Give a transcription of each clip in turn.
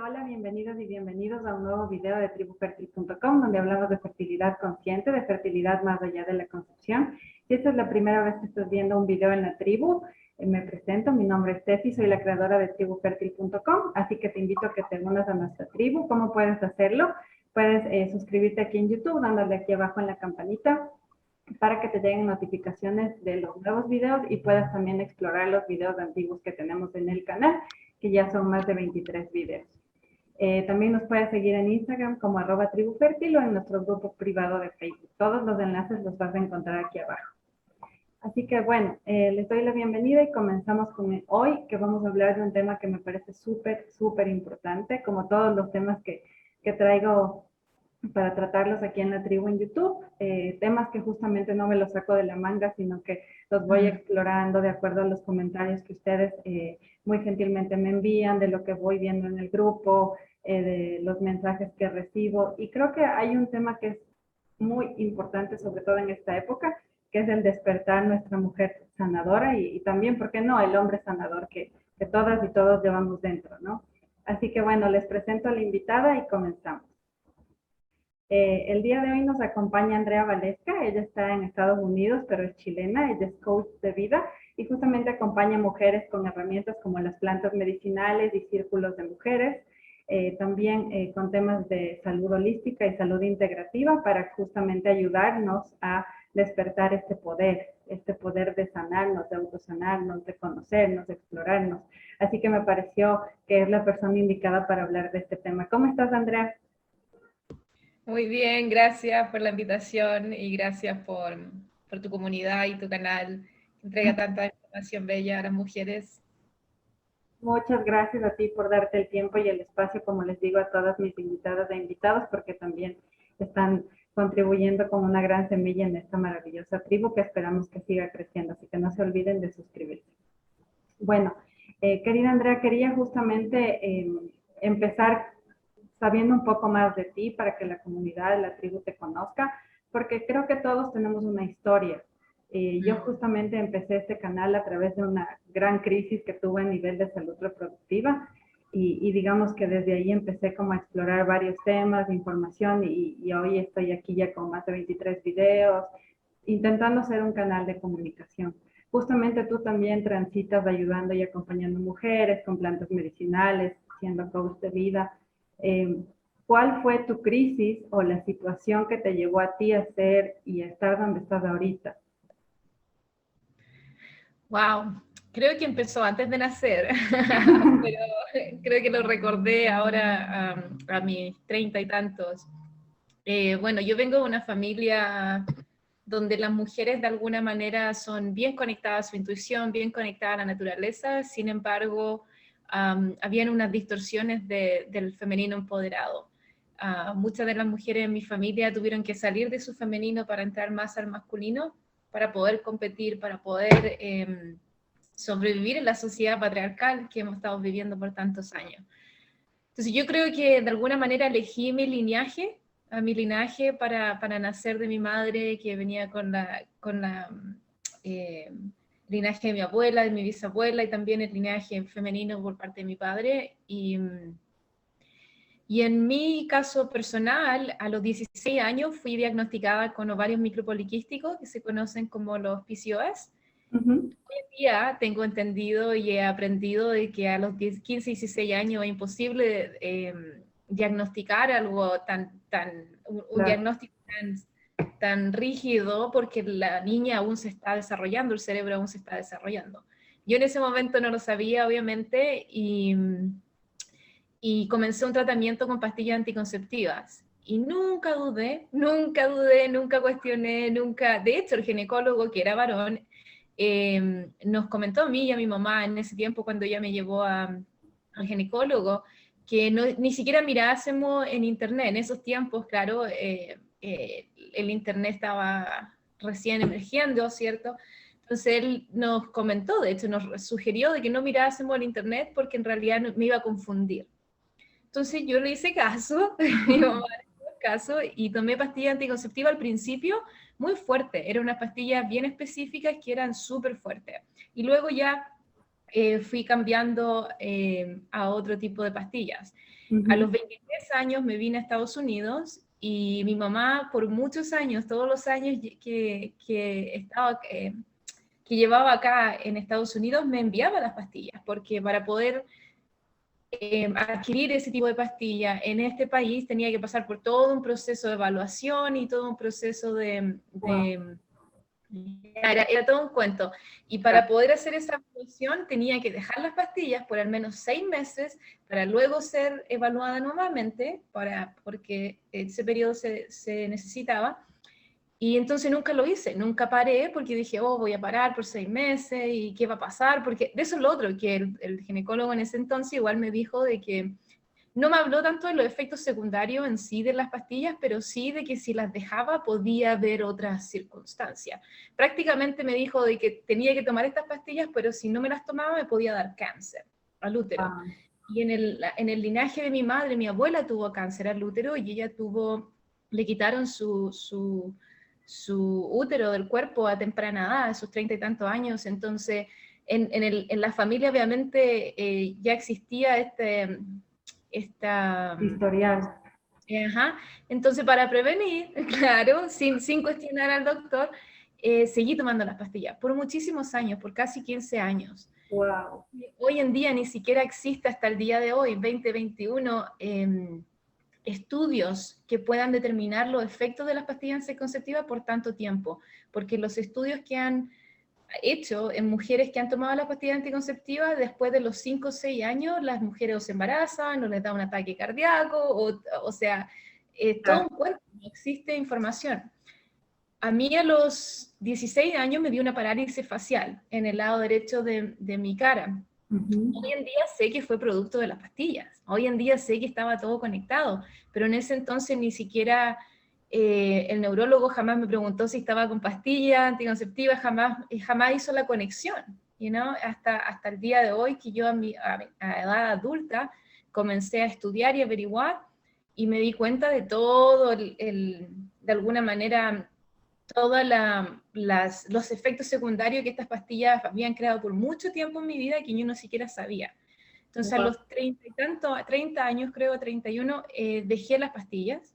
Hola, bienvenidos y bienvenidos a un nuevo video de tribufertil.com, donde hablamos de fertilidad consciente, de fertilidad más allá de la concepción. Si esta es la primera vez que estás viendo un video en la tribu, me presento, mi nombre es Steffi, soy la creadora de tribufertil.com, así que te invito a que te unas a nuestra tribu. ¿Cómo puedes hacerlo? Puedes suscribirte aquí en YouTube, dándole aquí abajo en la campanita, para que te lleguen notificaciones de los nuevos videos y puedas también explorar los videos antiguos que tenemos en el canal, que ya son más de 23 videos. También nos puedes seguir en Instagram como @tribufertil o en nuestro grupo privado de Facebook. Todos los enlaces los vas a encontrar aquí abajo. Así que bueno, les doy la bienvenida y comenzamos con hoy, que vamos a hablar de un tema que me parece súper importante, como todos los temas que traigo para tratarlos aquí en la tribu en YouTube, temas que justamente no me los saco de la manga, sino que los voy explorando de acuerdo a los comentarios que ustedes muy gentilmente me envían, de lo que voy viendo en el grupo, de los mensajes que recibo. Y creo que hay un tema que es muy importante, sobre todo en esta época, que es el despertar nuestra mujer sanadora y también, ¿por qué no?, el hombre sanador que todas y todos llevamos dentro, ¿no? Así que bueno, les presento a la invitada y comenzamos. El día de hoy nos acompaña Andrea Valesca. Ella está en Estados Unidos, pero es chilena. Ella es coach de vida y justamente acompaña a mujeres con herramientas como las plantas medicinales y círculos de mujeres, también con temas de salud holística y salud integrativa, para justamente ayudarnos a despertar este poder de sanarnos, de autosanarnos, de conocernos, de explorarnos. Así que me pareció que es la persona indicada para hablar de este tema. ¿Cómo estás, Andrea? Muy bien, gracias por la invitación y gracias por tu comunidad y tu canal que entrega tanta información bella a las mujeres. Muchas gracias a ti por darte el tiempo y el espacio, como les digo a todas mis invitadas e invitados, porque también están contribuyendo con una gran semilla en esta maravillosa tribu que esperamos que siga creciendo, así que no se olviden de suscribirse. Bueno, querida Andrea, quería justamente empezar sabiendo un poco más de ti para que la comunidad, la tribu te conozca, porque creo que todos tenemos una historia. Yo justamente empecé este canal a través de una gran crisis que tuve a nivel de salud reproductiva y digamos que desde ahí empecé como a explorar varios temas de información y hoy estoy aquí ya con más de 23 videos, intentando ser un canal de comunicación. Justamente tú también transitas ayudando y acompañando mujeres con plantas medicinales, siendo coach de vida. ¿Cuál fue tu crisis o la situación que te llevó a ti a ser y a estar donde estás ahorita? Wow, creo que empezó antes de nacer, pero creo que lo recordé ahora a mis 30 y tantos. Bueno, yo vengo de una familia donde las mujeres de alguna manera son bien conectadas a su intuición, bien conectadas a la naturaleza. Sin embargo, habían unas distorsiones del femenino empoderado. Muchas de las mujeres en mi familia tuvieron que salir de su femenino para entrar más al masculino, para poder competir, para poder sobrevivir en la sociedad patriarcal que hemos estado viviendo por tantos años. Entonces yo creo que de alguna manera elegí mi linaje para nacer de mi madre, que venía con la linaje de mi abuela, de mi bisabuela, y también el linaje femenino por parte de mi padre. Y en mi caso personal, a los 16 años fui diagnosticada con ovarios micropoliquísticos, que se conocen como los PCOS. Hoy en día tengo entendido y he aprendido de que a los 10, 15, 16 años es imposible diagnosticar algo un Claro. diagnóstico tan rígido, porque la niña aún se está desarrollando, el cerebro aún se está desarrollando. Yo en ese momento no lo sabía, obviamente, y comencé un tratamiento con pastillas anticonceptivas. Y nunca cuestioné, nunca. De hecho, el ginecólogo, que era varón, nos comentó a mí y a mi mamá en ese tiempo, cuando ella me llevó al ginecólogo, que ni siquiera mirásemos en internet. En esos tiempos, claro, el internet estaba recién emergiendo, ¿cierto? Entonces él nos comentó, de hecho, nos sugirió de que no mirásemos el internet porque en realidad me iba a confundir. Entonces yo le hice caso, mi mamá le hizo caso y tomé pastilla anticonceptiva al principio muy fuerte. Eran unas pastillas bien específicas que eran súper fuertes. Y luego ya fui cambiando a otro tipo de pastillas. A los Ujú. 23 años me vine a Estados Unidos y mi mamá por muchos años, todos los años que llevaba acá en Estados Unidos, me enviaba las pastillas, porque para poder adquirir ese tipo de pastilla en este país tenía que pasar por todo un proceso de evaluación y todo un proceso Wow. era todo un cuento. Y para poder hacer esa evaluación tenía que dejar las pastillas por al menos 6 meses para luego ser evaluada nuevamente, porque ese periodo se necesitaba. Y entonces nunca lo hice, nunca paré porque dije, oh, voy a parar por 6 meses y qué va a pasar, porque de eso es lo otro, que el ginecólogo en ese entonces igual me dijo de que no me habló tanto de los efectos secundarios en sí de las pastillas, pero sí de que si las dejaba podía haber otras circunstancias. Prácticamente me dijo de que tenía que tomar estas pastillas, pero si no me las tomaba me podía dar cáncer al útero. Wow. Y en el linaje de mi madre, mi abuela tuvo cáncer al útero y ella le quitaron su útero del cuerpo a temprana edad, a sus 30 y tantos años. Entonces, en la familia obviamente ya existía esta... Historial. Ajá. Entonces, para prevenir, claro, sin cuestionar al doctor, seguí tomando las pastillas por muchísimos años, por casi 15 años. Wow. Hoy en día ni siquiera existe hasta el día de hoy, 2021, estudios que puedan determinar los efectos de las pastillas anticonceptivas por tanto tiempo, porque los estudios que han hecho en mujeres que han tomado las pastillas anticonceptivas, después de los 5 o 6 años, las mujeres o se embarazan, o les da un ataque cardíaco, o sea, todo un Claro. cuento, no existe información. A mí a los 16 años me dio una parálisis facial en el lado derecho de mi cara. Ujú. Hoy en día sé que fue producto de las pastillas, hoy en día sé que estaba todo conectado, pero en ese entonces ni siquiera el neurólogo jamás me preguntó si estaba con pastillas anticonceptivas, jamás hizo la conexión, hasta el día de hoy que yo a edad adulta comencé a estudiar y averiguar y me di cuenta de todo, de alguna manera, todos los efectos secundarios que estas pastillas habían creado por mucho tiempo en mi vida que yo no siquiera sabía. Entonces a Wow. los 30 y tanto, 30 años creo, 31, dejé las pastillas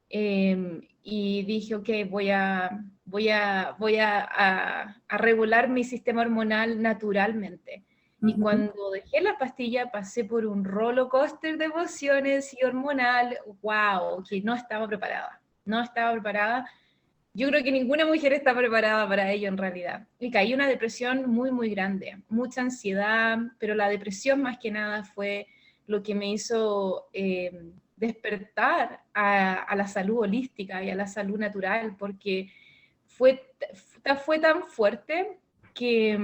y dije, ok, voy a regular mi sistema hormonal naturalmente. Y Ujú. cuando dejé la pastilla pasé por un roller coaster de emociones y hormonal, wow, que no estaba preparada. No estaba preparada. Yo creo que ninguna mujer está preparada para ello en realidad. Y caí en una depresión muy, muy grande, mucha ansiedad, pero la depresión más que nada fue lo que me hizo despertar a la salud holística y a la salud natural, porque fue tan fuerte que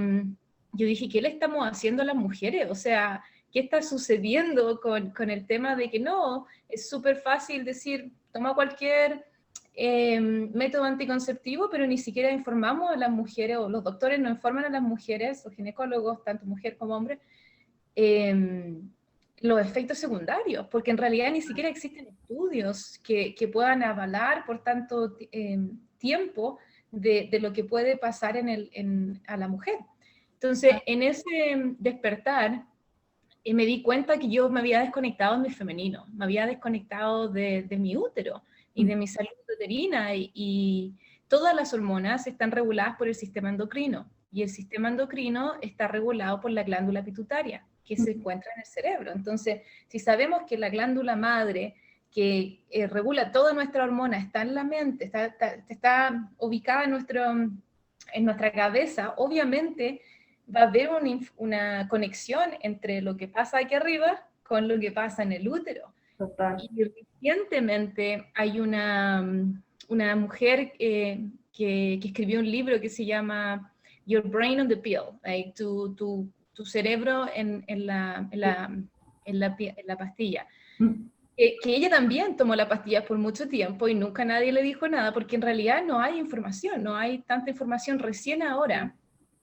yo dije, ¿qué le estamos haciendo a las mujeres? O sea, ¿qué está sucediendo con el tema de que no, es súper fácil decir, toma cualquier método anticonceptivo, pero ni siquiera informamos a las mujeres, o los doctores no informan a las mujeres, o ginecólogos, tanto mujer como hombre, eh, los efectos secundarios, porque en realidad ni siquiera existen estudios que puedan avalar por tanto tiempo de lo que puede pasar a la mujer. Entonces, en ese despertar, me di cuenta que yo me había desconectado de mi femenino, me había desconectado de mi útero y de mi salud uterina y todas las hormonas están reguladas por el sistema endocrino y el sistema endocrino está regulado por la glándula pituitaria que se Ujú. encuentra en el cerebro. Entonces, si sabemos que la glándula madre que regula toda nuestra hormona está en la mente, está ubicada en nuestra cabeza, obviamente va a haber una conexión entre lo que pasa aquí arriba con lo que pasa en el útero. Total. Y recientemente hay una mujer que escribió un libro que se llama Your Brain on the Pill, like tu cerebro en la pastilla. Mm. Que ella también tomó la pastilla por mucho tiempo y nunca nadie le dijo nada, porque en realidad no hay información, no hay tanta información. Recién ahora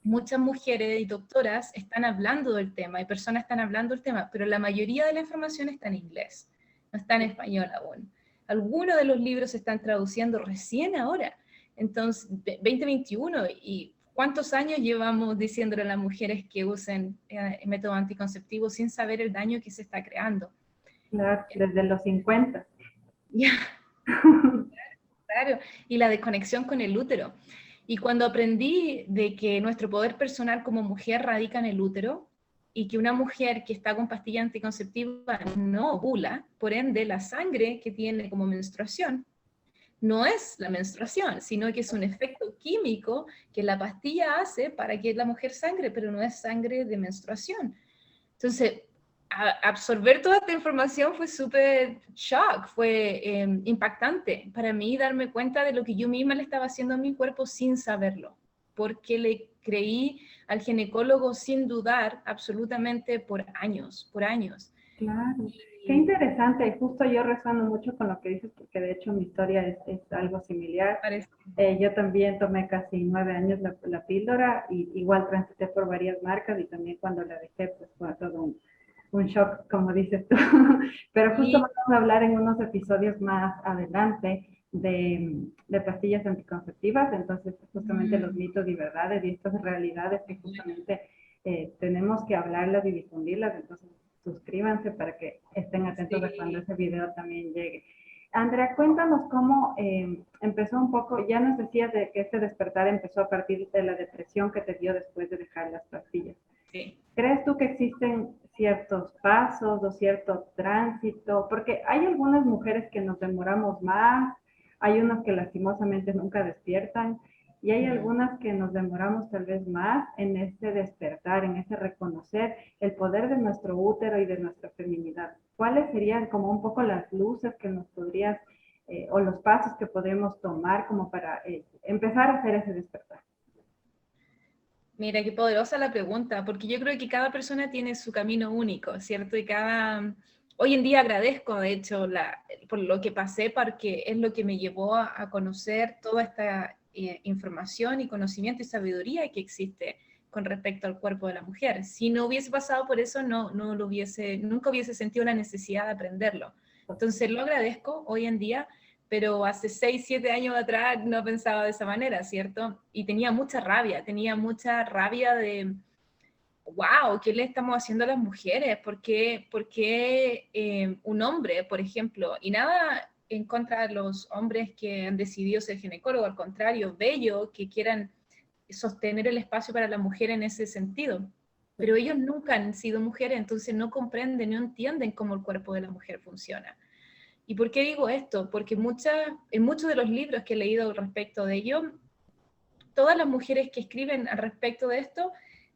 muchas mujeres y doctoras están hablando del tema y personas están hablando del tema, pero la mayoría de la información está en inglés, no está en español aún. Algunos de los libros se están traduciendo recién ahora, entonces 2021, y ¿cuántos años llevamos diciéndole a las mujeres que usen método anticonceptivo sin saber el daño que se está creando? Claro, desde los 50. Ya, claro, y la desconexión con el útero. Y cuando aprendí de que nuestro poder personal como mujer radica en el útero, y que una mujer que está con pastilla anticonceptiva no ovula, por ende la sangre que tiene como menstruación no es la menstruación, sino que es un efecto químico que la pastilla hace para que la mujer sangre, pero no es sangre de menstruación. Entonces, absorber toda esta información fue súper shock, fue impactante para mí darme cuenta de lo que yo misma le estaba haciendo a mi cuerpo sin saberlo, porque le creí al ginecólogo sin dudar absolutamente por años, por años. Claro, qué interesante. Y justo yo resueno mucho con lo que dices, porque de hecho mi historia es algo similar. Parece. Yo también tomé casi 9 años la píldora y igual transité por varias marcas y también cuando la dejé pues fue todo un shock, como dices tú. Pero justo Sí, vamos a hablar en unos episodios más adelante de pastillas anticonceptivas, entonces justamente los mitos y verdades y estas realidades que justamente tenemos que hablarlas y difundirlas, entonces suscríbanse para que estén atentos a cuando sí. ese video también llegue. Andrea, cuéntanos cómo empezó un poco, ya nos decías de que este despertar empezó a partir de la depresión que te dio después de dejar las pastillas. Sí. ¿Crees tú que existen ciertos pasos o cierto tránsito? Porque hay algunas mujeres que nos demoramos más, hay unas que lastimosamente nunca despiertan y hay algunas que nos demoramos tal vez más en ese despertar, en ese reconocer el poder de nuestro útero y de nuestra feminidad. ¿Cuáles serían como un poco las luces que nos podrías o los pasos que podemos tomar como para empezar a hacer ese despertar? Mira, qué poderosa la pregunta, porque yo creo que cada persona tiene su camino único, ¿cierto? Y hoy en día agradezco, de hecho, por lo que pasé, porque es lo que me llevó a conocer toda esta información y conocimiento y sabiduría que existe con respecto al cuerpo de la mujer. Si no hubiese pasado por eso, nunca hubiese sentido la necesidad de aprenderlo. Entonces lo agradezco hoy en día, pero hace 6, 7 años atrás no pensaba de esa manera, ¿cierto? Y tenía mucha rabia de, wow, ¿qué le estamos haciendo a las mujeres? ¿Por qué un hombre, por ejemplo? Y nada en contra de los hombres que han decidido ser ginecólogos, al contrario, bello que quieran sostener el espacio para la mujer en ese sentido. Pero ellos nunca han sido mujeres, entonces no comprenden, no entienden cómo el cuerpo de la mujer funciona. ¿Y por qué digo esto? Porque en muchos de los libros que he leído respecto de ello, todas las mujeres que escriben al respecto de esto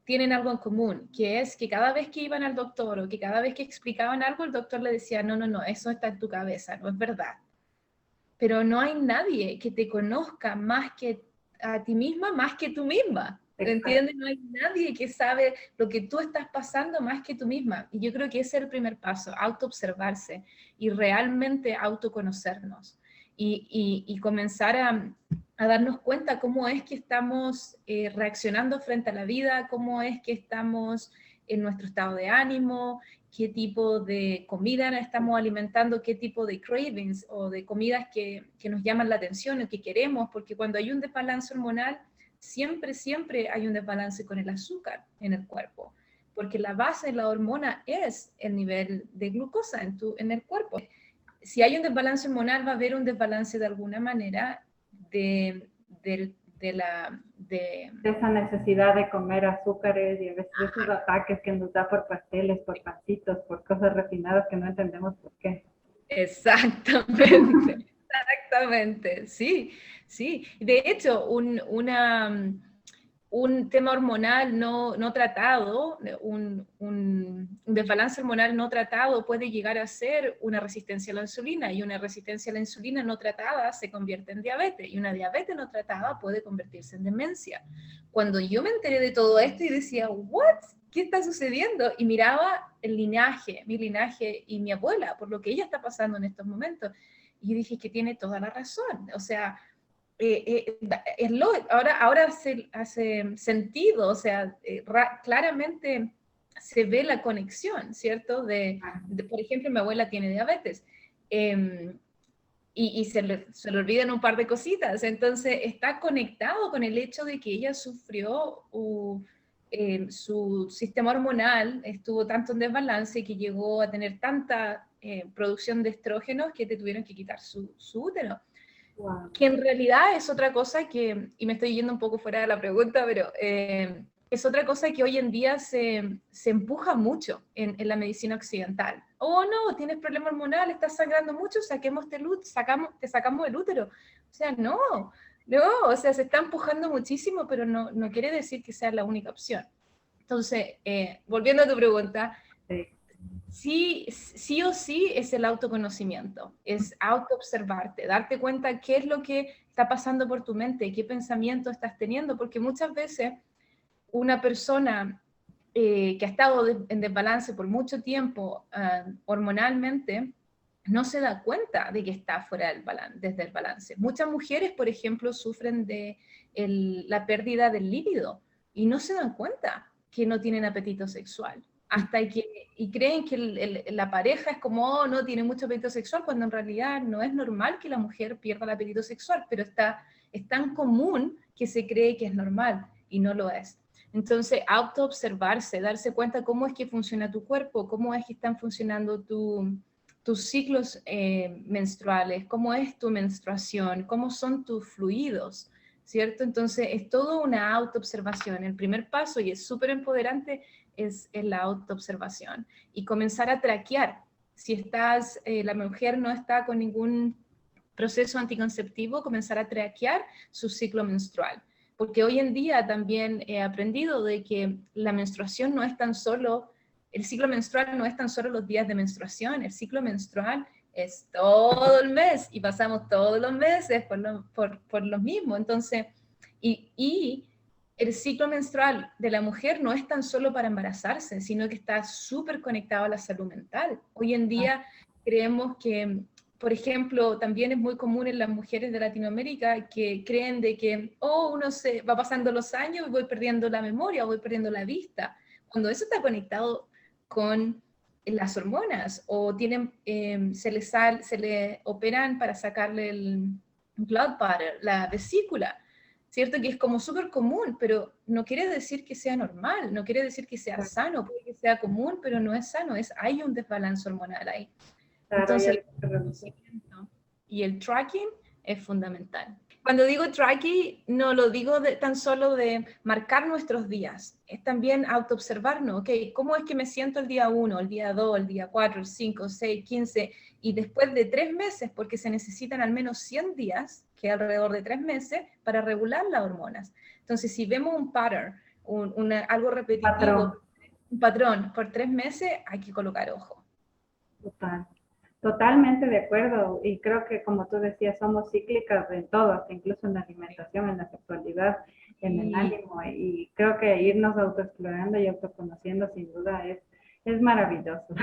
tienen algo en común, que es que cada vez que iban al doctor o que cada vez que explicaban algo, el doctor le decía, no, no, no, eso está en tu cabeza, no es verdad. Pero no hay nadie que te conozca más que a ti misma, más que tú misma. Exacto. ¿Entiendes? No hay nadie que sabe lo que tú estás pasando más que tú misma. Y yo creo que ese es el primer paso, autoobservarse y realmente autoconocernos. Y comenzar a darnos cuenta cómo es que estamos reaccionando frente a la vida, cómo es que estamos en nuestro estado de ánimo, qué tipo de comida estamos alimentando, qué tipo de cravings o de comidas que nos llaman la atención o que queremos, porque cuando hay un desbalance hormonal, siempre, siempre hay un desbalance con el azúcar en el cuerpo, porque la base de la hormona es el nivel de glucosa en el cuerpo. Si hay un desbalance hormonal, va a haber un desbalance de alguna manera de, de, De esa necesidad de comer azúcares y a veces esos ataques que nos da por pasteles, por pancitos, por cosas refinadas que no entendemos por qué. Exactamente, exactamente, sí, sí. De hecho, un tema hormonal no tratado, un desbalance hormonal no tratado puede llegar a ser una resistencia a la insulina, y una resistencia a la insulina no tratada se convierte en diabetes, y una diabetes no tratada puede convertirse en demencia. Cuando yo me enteré de todo esto y decía, ¿what? ¿Qué está sucediendo? Y miraba el linaje, mi linaje y mi abuela, por lo que ella está pasando en estos momentos. Y dije que tiene toda la razón. O sea, ahora hace sentido, o sea, claramente se ve la conexión, ¿cierto? Por ejemplo, mi abuela tiene diabetes. y se le olvidan un par de cositas. Entonces está conectado con el hecho de que ella sufrió, su sistema hormonal estuvo tanto en desbalance que llegó a tener tanta producción de estrógenos que te tuvieron que quitar su útero. Wow. Que en realidad es otra cosa que, y me estoy yendo un poco fuera de la pregunta, pero es otra cosa que hoy en día se empuja mucho en la medicina occidental. Oh, no, tienes problema hormonal, estás sangrando mucho, te sacamos el útero. O sea, no, o sea, se está empujando muchísimo, pero no quiere decir que sea la única opción. Entonces, volviendo a tu pregunta, Sí. sí o sí es el autoconocimiento, es autoobservarte, darte cuenta qué es lo que está pasando por tu mente, qué pensamiento estás teniendo, porque muchas veces una persona que ha estado en desbalance por mucho tiempo hormonalmente, no se da cuenta de que está fuera del balance, desde el balance. Muchas mujeres, por ejemplo, sufren de la pérdida del líbido y no se dan cuenta que no tienen apetito sexual. Y creen que la pareja es como, oh, no tiene mucho apetito sexual, cuando en realidad no es normal que la mujer pierda el apetito sexual, pero es tan común que se cree que es normal y no lo es. Entonces, autoobservarse, darse cuenta cómo es que funciona tu cuerpo, cómo es que están funcionando tus ciclos menstruales, cómo es tu menstruación, cómo son tus fluidos, ¿cierto? Entonces, es todo una autoobservación. El primer paso, y es súper empoderante, es la autoobservación. Y comenzar a traquear. Si la mujer no está con ningún proceso anticonceptivo, comenzar a traquear su ciclo menstrual. Porque hoy en día también he aprendido de que la menstruación no es tan solo, el ciclo menstrual no es tan solo los días de menstruación, el ciclo menstrual es todo el mes y pasamos todos los meses por lo mismo. Entonces, y el ciclo menstrual de la mujer no es tan solo para embarazarse, sino que está súper conectado a la salud mental. Hoy en día creemos que, por ejemplo, también es muy común en las mujeres de Latinoamérica que creen de que, oh, uno se va pasando los años y voy perdiendo la memoria, voy perdiendo la vista, cuando eso está conectado con las hormonas, o se le operan para sacarle el gallbladder, la vesícula, ¿cierto? Que es como súper común, pero no quiere decir que sea normal, no quiere decir que sea sano, puede que sea común, pero no es sano, hay un desbalance hormonal ahí. Claro, hay Entonces, algo el que revisar. conocimiento y el tracking es fundamental. Cuando digo tracking, no lo digo tan solo de marcar nuestros días, es también autoobservarnos, ok, ¿cómo es que me siento el día 1, el día 2, el día 4, el 5, 6, 15, y después de 3 meses, porque se necesitan al menos 100 días, que es alrededor de 3 meses, para regular las hormonas. Entonces, si vemos un pattern, algo repetitivo, Patrón. un patrón por 3 meses, hay que colocar ojo. Total. Totalmente de acuerdo. Y creo que, como tú decías, somos cíclicas en todo, hasta incluso en la alimentación, en la sexualidad, en el Y ánimo. Y creo que irnos autoexplorando y autoconociendo, sin duda, es maravilloso.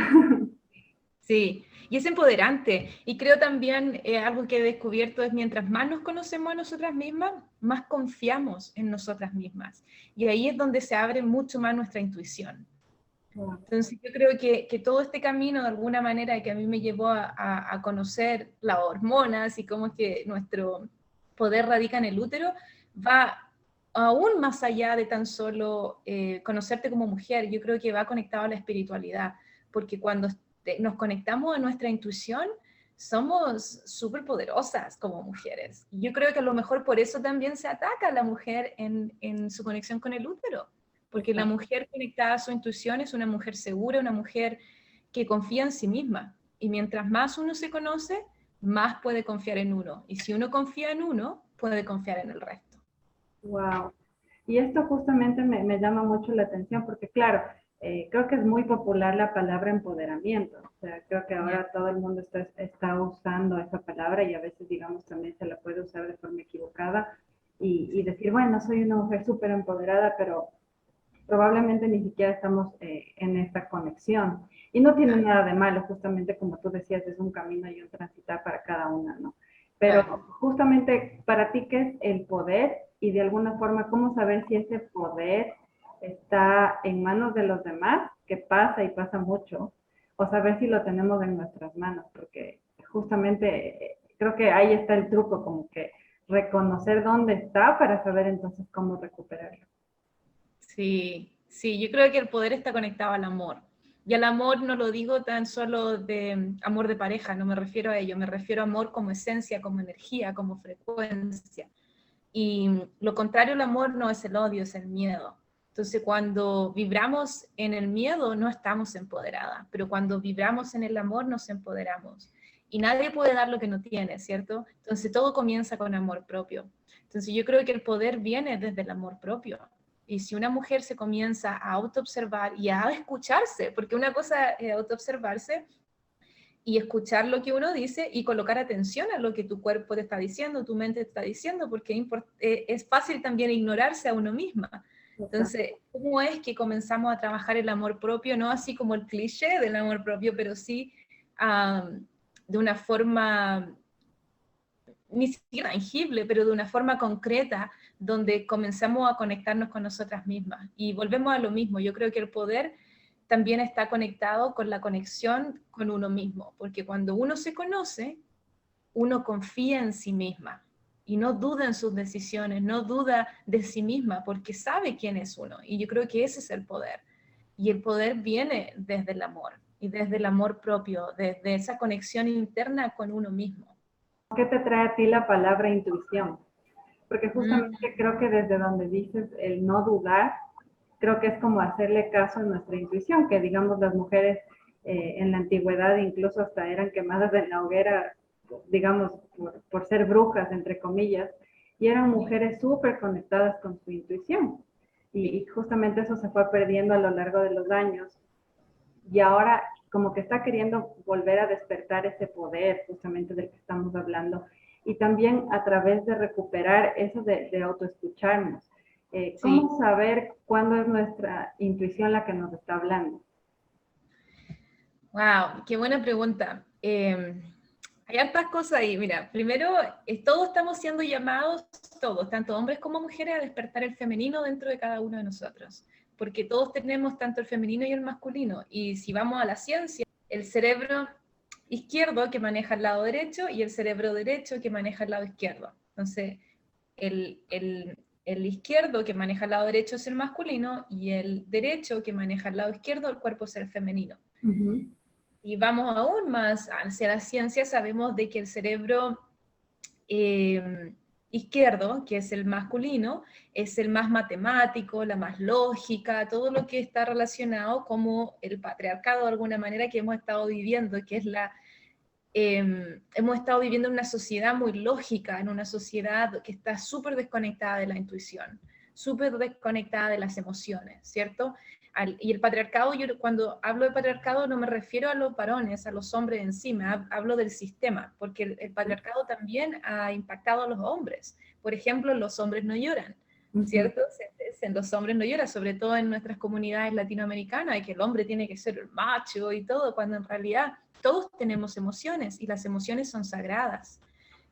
sí, y es empoderante. Y creo también algo que he descubierto es mientras más nos conocemos a nosotras mismas, más confiamos en nosotras mismas. Y ahí es donde se abre mucho más nuestra intuición. Entonces yo creo que todo este camino de alguna manera que a mí me llevó a conocer las hormonas y cómo es que nuestro poder radica en el útero, va aún más allá de tan solo conocerte como mujer. Yo creo que va conectado a la espiritualidad, porque cuando nos conectamos a nuestra intuición, somos súper poderosas como mujeres. Y yo creo que a lo mejor por eso también se ataca a la mujer en su conexión con el útero, porque la mujer conectada a su intuición es una mujer segura, una mujer que confía en sí misma. Y mientras más uno se conoce, más puede confiar en uno. Y si uno confía en uno, puede confiar en el resto. Wow. Y esto justamente me llama mucho la atención porque, claro, creo que es muy popular la palabra empoderamiento. O sea, creo que Yeah. ahora todo el mundo está usando esa palabra y a veces, digamos, también se la puede usar de forma equivocada y decir, bueno, soy una mujer súper empoderada, pero probablemente ni siquiera estamos en esta conexión. Y no tiene Claro, nada de malo, justamente como tú decías, es un camino y un transitar para cada una, ¿no? Pero claro. justamente para ti, ¿qué es el poder? Y de alguna forma, ¿cómo saber si ese poder está en manos de los demás, que pasa y pasa mucho, o saber si lo tenemos en nuestras manos? Porque justamente creo que ahí está el truco, como que reconocer dónde está para saber entonces cómo recuperarlo. Sí, sí, yo creo que el poder está conectado al amor. Y al amor no lo digo tan solo de amor de pareja, no me refiero a ello, me refiero a amor como esencia, como energía, como frecuencia. Y lo contrario al amor no es el odio, es el miedo. Entonces, cuando vibramos en el miedo, no estamos empoderadas, pero cuando vibramos en el amor, nos empoderamos. Y nadie puede dar lo que no tiene, ¿cierto? Entonces, todo comienza con amor propio. Entonces, yo creo que el poder viene desde el amor propio. Y si una mujer se comienza a autoobservar y a escucharse, porque una cosa es autoobservarse y escuchar lo que uno dice y colocar atención a lo que tu cuerpo te está diciendo, tu mente te está diciendo, porque es fácil también ignorarse a uno misma. Entonces, ¿cómo es que comenzamos a trabajar el amor propio? No así como el cliché del amor propio, pero sí de una forma, ni siquiera tangible, pero de una forma concreta, donde comenzamos a conectarnos con nosotras mismas. Y volvemos a lo mismo, yo creo que el poder también está conectado con la conexión con uno mismo, porque cuando uno se conoce, uno confía en sí misma y no duda en sus decisiones, no duda de sí misma, porque sabe quién es uno. Y yo creo que ese es el poder. Y el poder viene desde el amor y desde el amor propio, desde esa conexión interna con uno mismo. ¿Qué te trae a ti la palabra intuición? Porque Mm, justamente creo que desde donde dices el no dudar, creo que es como hacerle caso a nuestra intuición, que digamos las mujeres en la antigüedad incluso hasta eran quemadas en la hoguera, digamos, por ser brujas, entre comillas, y eran sí, mujeres súper conectadas con su intuición. sí. Y justamente eso se fue perdiendo a lo largo de los años. Y ahora como que está queriendo volver a despertar ese poder justamente del que estamos hablando y también a través de recuperar eso de autoescucharnos. Sí. ¿Cómo saber cuándo es nuestra intuición la que nos está hablando? Wow, qué buena pregunta. Hay hartas cosas ahí. Mira, primero, todos estamos siendo llamados, todos, tanto hombres como mujeres, a despertar el femenino dentro de cada uno de nosotros, porque todos tenemos tanto el femenino y el masculino. Y si vamos a la ciencia, el cerebro izquierdo que maneja el lado derecho y el cerebro derecho que maneja el lado izquierdo. Entonces, el izquierdo que maneja el lado derecho es el masculino y el derecho que maneja el lado izquierdo, el cuerpo es el femenino. Uh -huh. Y vamos aún más hacia la ciencia, sabemos de que el cerebro izquierdo, que es el masculino, es el más matemático, la más lógica, todo lo que está relacionado como el patriarcado de alguna manera que hemos estado viviendo, que es hemos estado viviendo en una sociedad muy lógica, en una sociedad que está súper desconectada de la intuición, súper desconectada de las emociones, ¿cierto? Y el patriarcado, yo cuando hablo de patriarcado no me refiero a los varones, a los hombres encima, hablo del sistema, porque el patriarcado también ha impactado a los hombres. Por ejemplo, los hombres no lloran, Uh -huh. ¿cierto? Los hombres no lloran, sobre todo en nuestras comunidades latinoamericanas, y que el hombre tiene que ser el macho y todo, cuando en realidad todos tenemos emociones y las emociones son sagradas.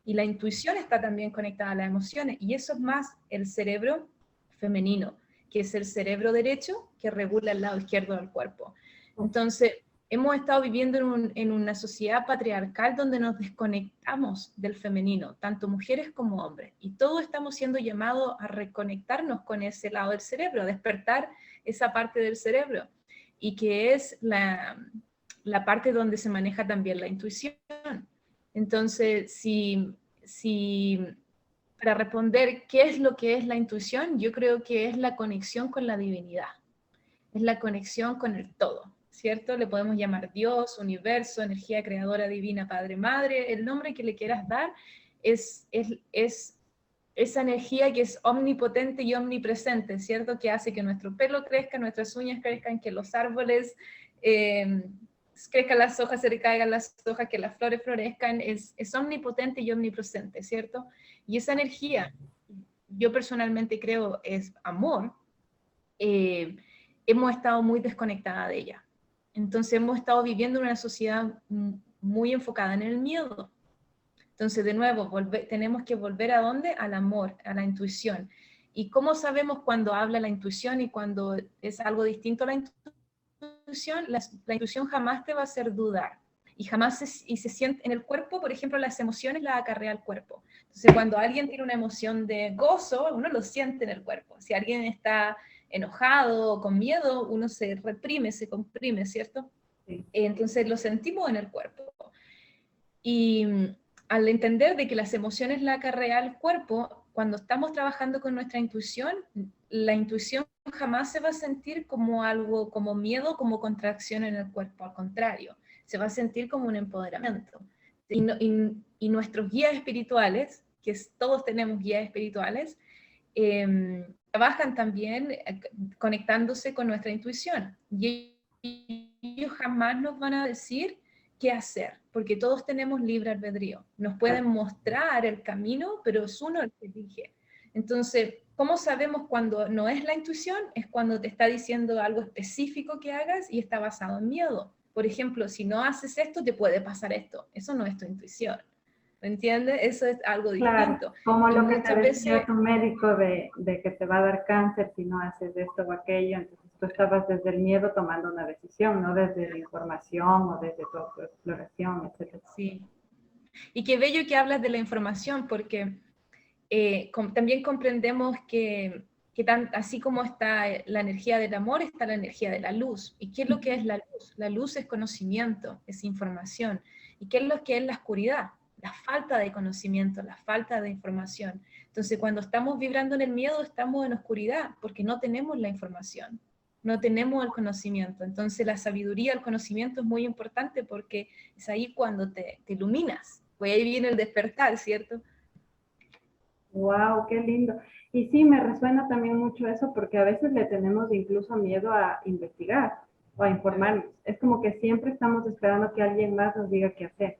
Y la intuición está también conectada a las emociones y eso es más el cerebro femenino, que es el cerebro derecho que regula el lado izquierdo del cuerpo. Entonces, hemos estado viviendo en una sociedad patriarcal donde nos desconectamos del femenino, tanto mujeres como hombres, y todos estamos siendo llamados a reconectarnos con ese lado del cerebro, a despertar esa parte del cerebro, y que es la parte donde se maneja también la intuición. Entonces, si para responder qué es lo que es la intuición, yo creo que es la conexión con la divinidad, es la conexión con el todo, ¿cierto? Le podemos llamar Dios, universo, energía creadora divina, Padre, Madre, el nombre que le quieras dar, es esa energía que es omnipotente y omnipresente, ¿cierto? Que hace que nuestro pelo crezca, nuestras uñas crezcan, que los árboles crezcan las hojas, se caigan las hojas, que las flores florezcan, es omnipotente y omnipresente, ¿cierto? Y esa energía, yo personalmente creo, es amor, eh, hemos estado muy desconectada de ella. Entonces hemos estado viviendo en una sociedad muy enfocada en el miedo. Entonces, de nuevo, tenemos que volver ¿a dónde? Al amor, a la intuición. ¿Y cómo sabemos cuando habla la intuición y cuando es algo distinto a la intuición? La intuición jamás te va a hacer dudar. y jamás se siente en el cuerpo, por ejemplo, las emociones las acarrea el cuerpo. Entonces, cuando alguien tiene una emoción de gozo, uno lo siente en el cuerpo. Si alguien está enojado o con miedo, uno se reprime, se comprime, ¿cierto? Sí. Entonces lo sentimos en el cuerpo. Y al entender de que las emociones la acarrea el cuerpo, cuando estamos trabajando con nuestra intuición, la intuición jamás se va a sentir como algo, como miedo, como contracción en el cuerpo, al contrario, se va a sentir como un empoderamiento. Y nuestros guías espirituales, que todos tenemos guías espirituales, trabajan también conectándose con nuestra intuición. Y ellos jamás nos van a decir qué hacer, porque todos tenemos libre albedrío. Nos pueden mostrar el camino, pero es uno el que elige. Entonces, ¿cómo sabemos cuando no es la intuición? Es cuando te está diciendo algo específico que hagas y está basado en miedo. Por ejemplo, si no haces esto, te puede pasar esto. Eso no es tu intuición. ¿Me entiendes? Eso es algo Claro, distinto. como Y lo que te muchas decía veces, tu médico de que te va a dar cáncer si no haces esto o aquello, entonces tú estabas desde el miedo tomando una decisión, no desde la información o desde tu autoexploración, etcétera. sí. Y qué bello que hablas de la información, porque también comprendemos que así como está la energía del amor, está la energía de la luz. ¿Y qué es lo que es la luz? La luz es conocimiento, es información. ¿Y qué es lo que es la oscuridad? La falta de conocimiento, la falta de información. Entonces, cuando estamos vibrando en el miedo, estamos en oscuridad, porque no tenemos la información, no tenemos el conocimiento. Entonces, la sabiduría, el conocimiento es muy importante porque es ahí cuando te iluminas. Pues ahí viene el despertar, ¿cierto? Wow, qué lindo. Y sí, me resuena también mucho eso porque a veces le tenemos incluso miedo a investigar o a informarnos. Es como que siempre estamos esperando que alguien más nos diga qué hacer.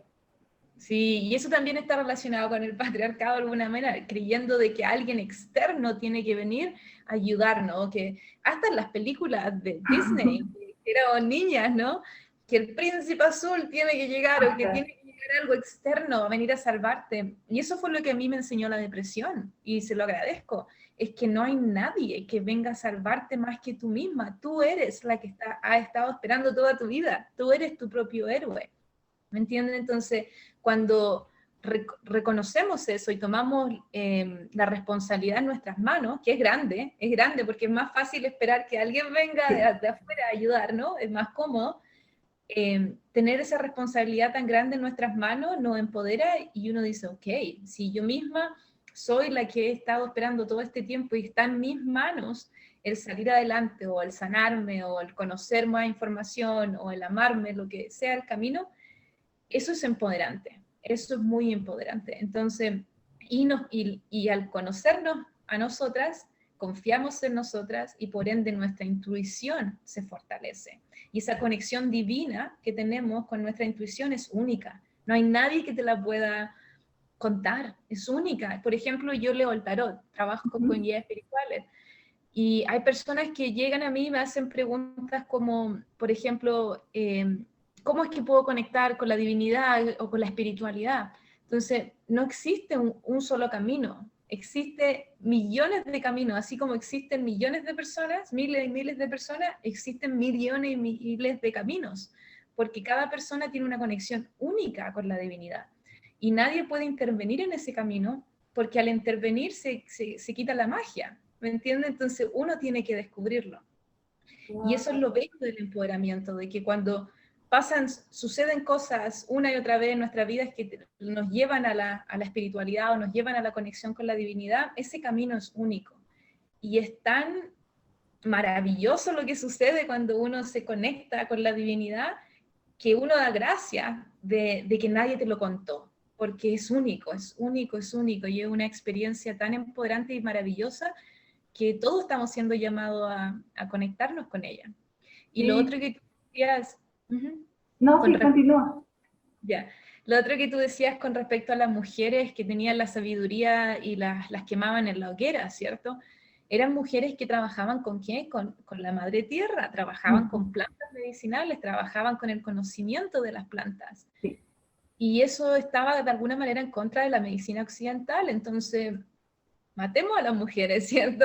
Sí, y eso también está relacionado con el patriarcado de alguna manera, creyendo de que alguien externo tiene que venir a ayudarnos, que hasta en las películas de Disney, que eran niñas, ¿no? Que el príncipe azul tiene que llegar o que tiene que llegar algo externo a venir a salvarte. Y eso fue lo que a mí me enseñó la depresión, y se lo agradezco, es que no hay nadie que venga a salvarte más que tú misma. Tú eres la que ha estado esperando toda tu vida, tú eres tu propio héroe. ¿Me entienden? Entonces, cuando reconocemos eso y tomamos la responsabilidad en nuestras manos, que es grande porque es más fácil esperar que alguien venga de afuera a ayudar, ¿no? Es más cómodo. Tener esa responsabilidad tan grande en nuestras manos nos empodera y uno dice, ok, si yo misma soy la que he estado esperando todo este tiempo y está en mis manos el salir adelante o el sanarme o el conocer más información o el amarme, lo que sea el camino, eso es empoderante, eso es muy empoderante. Entonces, y al conocernos a nosotras, confiamos en nosotras y por ende nuestra intuición se fortalece. Y esa conexión divina que tenemos con nuestra intuición es única. No hay nadie que te la pueda contar, es única. Por ejemplo, yo leo el tarot, trabajo con guías espirituales. Y hay personas que llegan a mí y me hacen preguntas como, por ejemplo, ¿cómo es que puedo conectar con la divinidad o con la espiritualidad? Entonces, no existe un solo camino, existe millones de caminos, así como existen millones de personas, miles y miles de personas, existen millones y miles de caminos, porque cada persona tiene una conexión única con la divinidad. Y nadie puede intervenir en ese camino, porque al intervenir se quita la magia. ¿Me entiendes? Entonces uno tiene que descubrirlo. Y eso es Wow. lo bello del empoderamiento, de que cuando suceden cosas una y otra vez en nuestra vida es que nos llevan a la espiritualidad o nos llevan a la conexión con la divinidad, ese camino es único. Y es tan maravilloso lo que sucede cuando uno se conecta con la divinidad que uno da gracias de que nadie te lo contó, porque es único, es único, es único. Y es una experiencia tan empoderante y maravillosa que todos estamos siendo llamados a conectarnos con ella. Y lo otro Sí. que tú decías, No, con sí, continúa. ya, lo otro que tú decías con respecto a las mujeres que tenían la sabiduría y las quemaban en la hoguera, ¿cierto? Eran mujeres que trabajaban con ¿qué? Con la madre tierra, trabajaban con plantas medicinales, trabajaban con el conocimiento de las plantas. Sí. Y eso estaba de alguna manera en contra de la medicina occidental, entonces matemos a las mujeres, ¿cierto?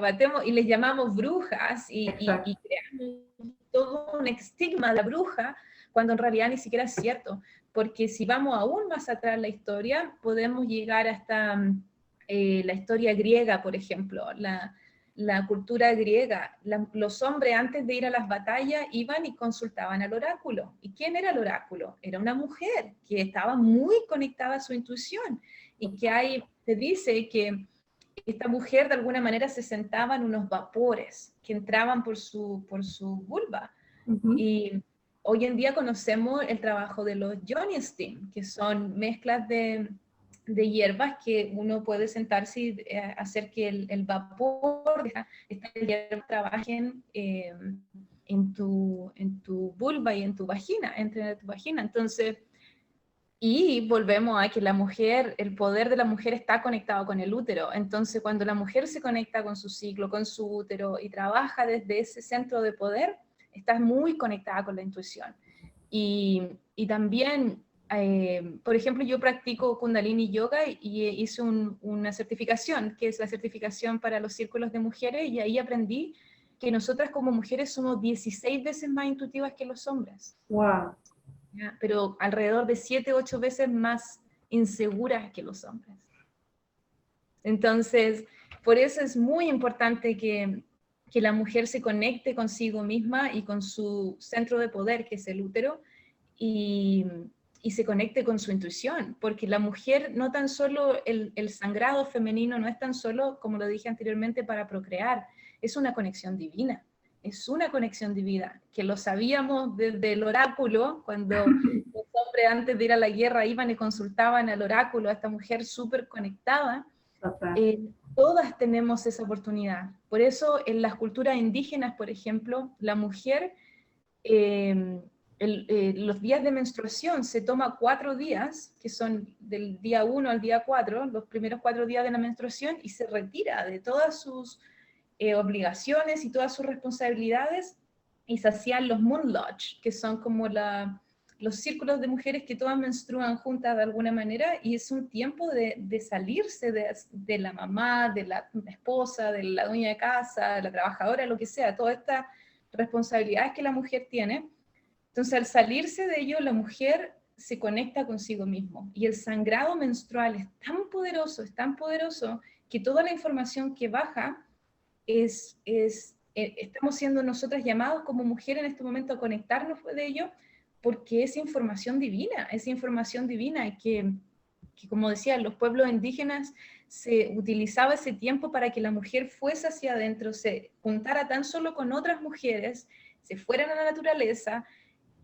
Matemos y les llamamos brujas y Exacto. creamos todo un estigma de la bruja cuando en realidad ni siquiera es cierto, porque si vamos aún más atrás en la historia, podemos llegar hasta la historia griega, por ejemplo, la cultura griega. Los hombres antes de ir a las batallas iban y consultaban al oráculo. ¿Y quién era el oráculo? Era una mujer que estaba muy conectada a su intuición y que se dice que esta mujer de alguna manera se sentaba en unos vapores que entraban por su vulva. Y hoy en día conocemos el trabajo de los Johnny Steam, que son mezclas de hierbas que uno puede sentarse y hacer que el vapor de estas hierbas trabajen en tu vulva y en tu vagina, entre en tu vagina. Entonces, y volvemos a que la mujer, el poder de la mujer está conectado con el útero. Entonces, cuando la mujer se conecta con su ciclo, con su útero y trabaja desde ese centro de poder, está muy conectada con la intuición. Y también, por ejemplo, yo practico Kundalini Yoga y hice una certificación, que es la certificación para los círculos de mujeres, y ahí aprendí que nosotras como mujeres somos 16 veces más intuitivas que los hombres. Wow. ¿Ya? Pero alrededor de 7, 8 veces más inseguras que los hombres. Entonces, por eso es muy importante que la mujer se conecte consigo misma y con su centro de poder, que es el útero, y se conecte con su intuición, porque la mujer no tan solo, el sangrado femenino no es tan solo, como lo dije anteriormente, para procrear, es una conexión divina. Es una conexión divina, que lo sabíamos desde el oráculo, cuando los hombres antes de ir a la guerra iban y consultaban al oráculo, a esta mujer súper conectada. Todas tenemos esa oportunidad. Por eso en las culturas indígenas, por ejemplo, la mujer, los días de menstruación se toma 4 días, que son del día 1 al día 4, los primeros 4 días de la menstruación, y se retira de todas sus obligaciones y todas sus responsabilidades, y se hacían los Moon Lodge, que son como los círculos de mujeres que todas menstruan juntas de alguna manera, y es un tiempo de salirse de la mamá, de la esposa, de la dueña de casa, de la trabajadora, lo que sea, todas estas responsabilidades que la mujer tiene. Entonces, al salirse de ello, la mujer se conecta consigo mismo. Y el sangrado menstrual es tan poderoso, que toda la información que baja estamos siendo nosotras llamados como mujer en este momento a conectarnos de ello, porque es información divina que como decía, los pueblos indígenas se utilizaba ese tiempo para que la mujer fuese hacia adentro, se juntara tan solo con otras mujeres, se fueran a la naturaleza,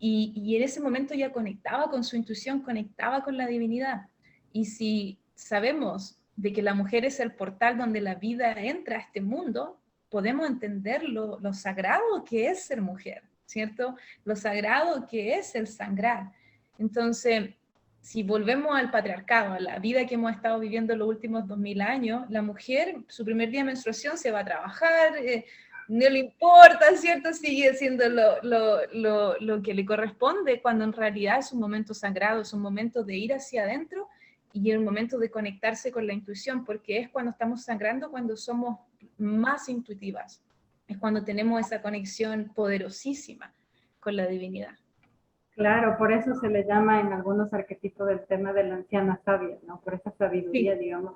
y en ese momento ya conectaba con su intuición, conectaba con la divinidad. Y si sabemos de que la mujer es el portal donde la vida entra a este mundo, podemos entender lo sagrado que es ser mujer, ¿cierto? Lo sagrado que es el sangrar. Entonces, si volvemos al patriarcado, a la vida que hemos estado viviendo los últimos 2000 años, la mujer, su primer día de menstruación, se va a trabajar, no le importa, ¿cierto? Sigue haciendo lo que le corresponde, cuando en realidad es un momento sagrado, es un momento de ir hacia adentro y es un momento de conectarse con la intuición, porque es cuando estamos sangrando, cuando somos más intuitivas, es cuando tenemos esa conexión poderosísima con la divinidad. Claro, por eso se le llama en algunos arquetipos del tema de la anciana sabia, ¿no? Por esa sabiduría, sí, digamos,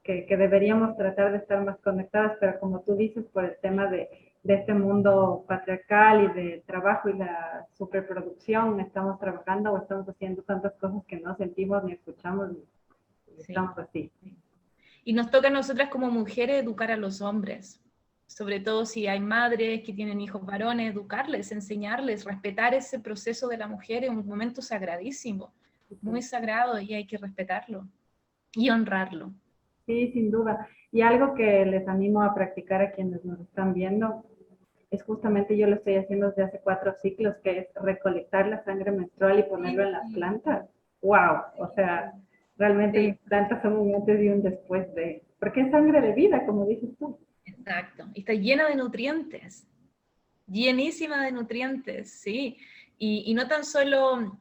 que deberíamos tratar de estar más conectadas, pero como tú dices, por el tema de este mundo patriarcal y de trabajo y la superproducción, estamos trabajando o estamos haciendo tantas cosas que no sentimos ni escuchamos, ni estamos así. Y nos toca a nosotras como mujeres educar a los hombres, sobre todo si hay madres que tienen hijos varones, educarles, enseñarles, respetar ese proceso de la mujer es un momento sagradísimo, muy sagrado, y hay que respetarlo y honrarlo. Sí, sin duda. Y algo que les animo a practicar a quienes nos están viendo es justamente, yo lo estoy haciendo desde hace 4 ciclos, que es recolectar la sangre menstrual y ponerlo en las plantas. ¡Wow! O sea, realmente las plantas son un antes y un después de... Porque es sangre de vida, como dices tú. Exacto. Y está llena de nutrientes. Llenísima de nutrientes, sí. Y no tan solo